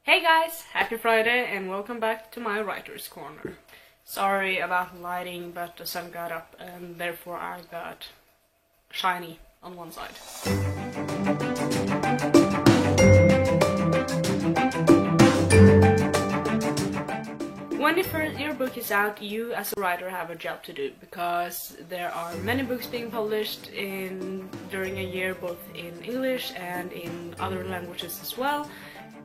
Hey guys, happy Friday and welcome back to my writer's corner. Sorry about lighting, but the sun got up and therefore I got shiny on one side. When your book is out, you as a writer have a job to do, because there are many books being published during a year, both in English and in other languages as well.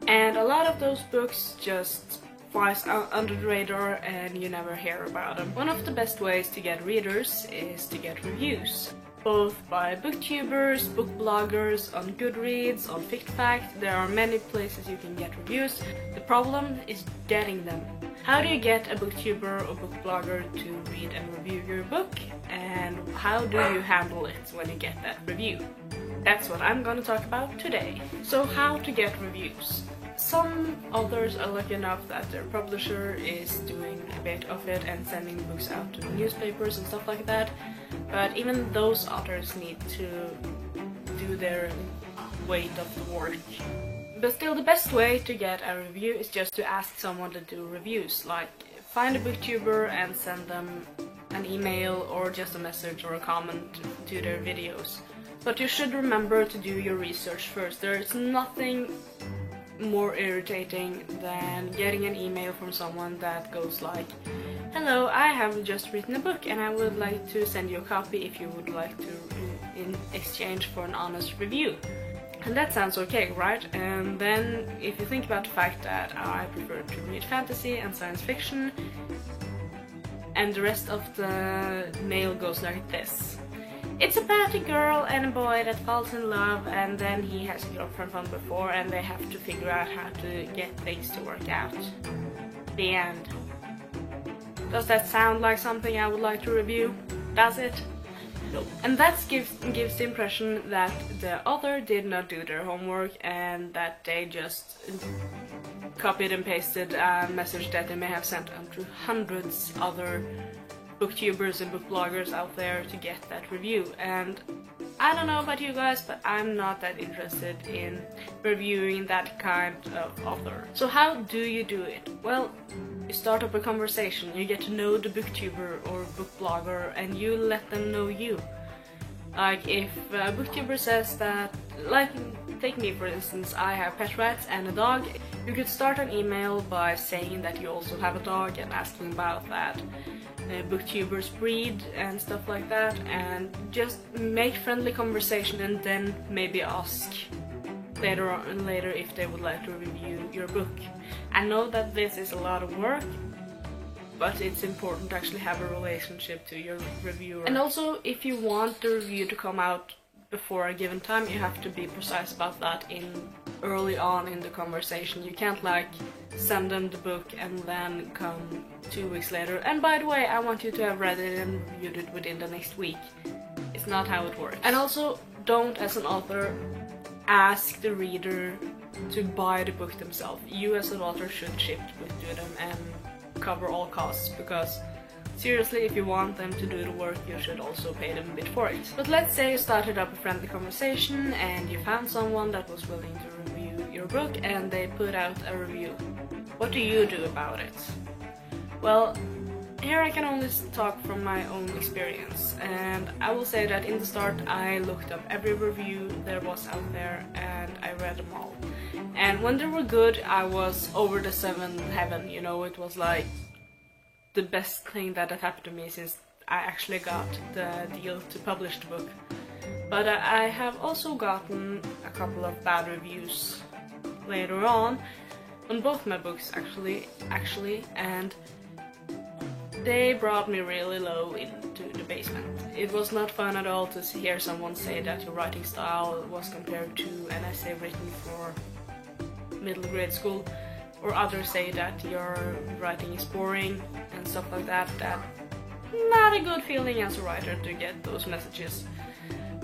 And a lot of those books just flies under the radar and you never hear about them. One of the best ways to get readers is to get reviews. Both by booktubers, book bloggers, on Goodreads, on FictFact. There are many places you can get reviews. The problem is getting them. How do you get a booktuber or book blogger to read and review your book? And how do you handle it when you get that review? That's what I'm gonna talk about today. So how to get reviews. Some authors are lucky enough that their publisher is doing a bit of it and sending books out to newspapers and stuff like that. But even those authors need to do their weight of the work. But still, the best way to get a review is just to ask someone to do reviews. Like, find a booktuber and send them an email or just a message or a comment to their videos. But you should remember to do your research first. There's nothing more irritating than getting an email from someone that goes like, "Hello, I have just written a book and I would like to send you a copy if you would like to in exchange for an honest review." And that sounds okay, right? And then if you think about the fact that I prefer to read fantasy and science fiction, and the rest of the mail goes like this. It's about a girl and a boy that falls in love, and then he has a girlfriend from before and they have to figure out how to get things to work out. The end. Does that sound like something I would like to review? Does it? No. And that gives the impression that the author did not do their homework and that they just copied and pasted a message that they may have sent on to hundreds other booktubers and book bloggers out there to get that review. And I don't know about you guys, but I'm not that interested in reviewing that kind of author. So how do you do it? Well, you start up a conversation, you get to know the booktuber or book blogger and you let them know you. Like, if a booktuber says that, like, take me for instance, I have pet rats and a dog, you could start an email by saying that you also have a dog and asking about that. Booktubers breed and stuff like that, and just make friendly conversation and then maybe ask later if they would like to review your book. I know that this is a lot of work, but it's important to actually have a relationship to your reviewer. And also, if you want the review to come out before a given time, you have to be precise about that early on in the conversation. You can't like send them the book and then come 2 weeks later, and by the way, I want you to have read it and reviewed it within the next week. It's not how it works. And also, don't, as an author, ask the reader to buy the book themselves. You as an author should ship the book to them and cover all costs, because seriously, if you want them to do the work, you should also pay them a bit for it. But let's say you started up a friendly conversation and you found someone that was willing to review your book and they put out a review. What do you do about it? Well, here I can only talk from my own experience, and I will say that in the start I looked up every review there was out there and I read them all. And when they were good, I was over the seventh heaven, you know, it was like the best thing that had happened to me since I actually got the deal to publish the book. But I have also gotten a couple of bad reviews later on both my books actually, and they brought me really low into the basement. It was not fun at all to hear someone say that your writing style was compared to an essay written for middle grade school, or others say that your writing is boring and stuff like that. That's not a good feeling as a writer to get those messages.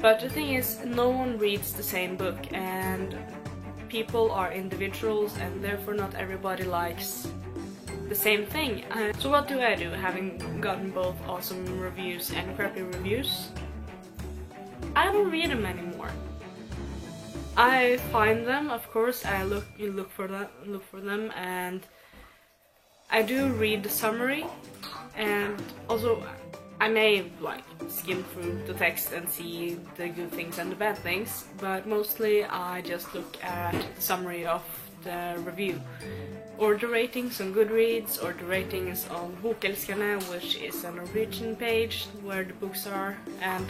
But the thing is, no one reads the same book, and people are individuals, and therefore not everybody likes the same thing. So what do I do, having gotten both awesome reviews and crappy reviews? I don't read them anymore. I find them, of course. You look for them, and I do read the summary, and also I may like skim through the text and see the good things and the bad things, but mostly I just look at the summary of the review, or the ratings on Goodreads, or the ratings on Bokälskarna, which is a Norwegian page where the books are, and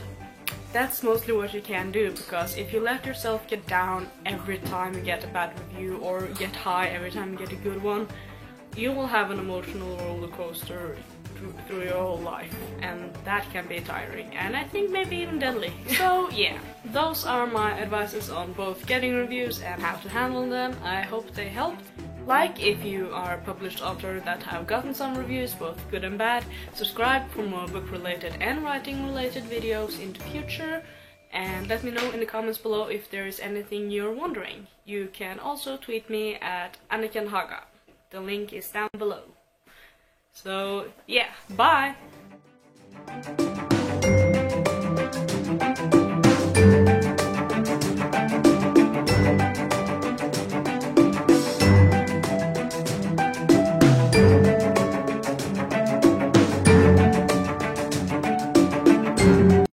that's mostly what you can do, because if you let yourself get down every time you get a bad review, or get high every time you get a good one, you will have an emotional roller coaster through your whole life, and that can be tiring, and I think maybe even deadly. So yeah, those are my advices on both getting reviews and how to handle them. I hope they helped. Like if you are a published author that have gotten some reviews, both good and bad. Subscribe for more book related and writing related videos in the future, and let me know in the comments below if there is anything you're wondering. You can also tweet me at Anniken Haga. The link is down below. So yeah, bye!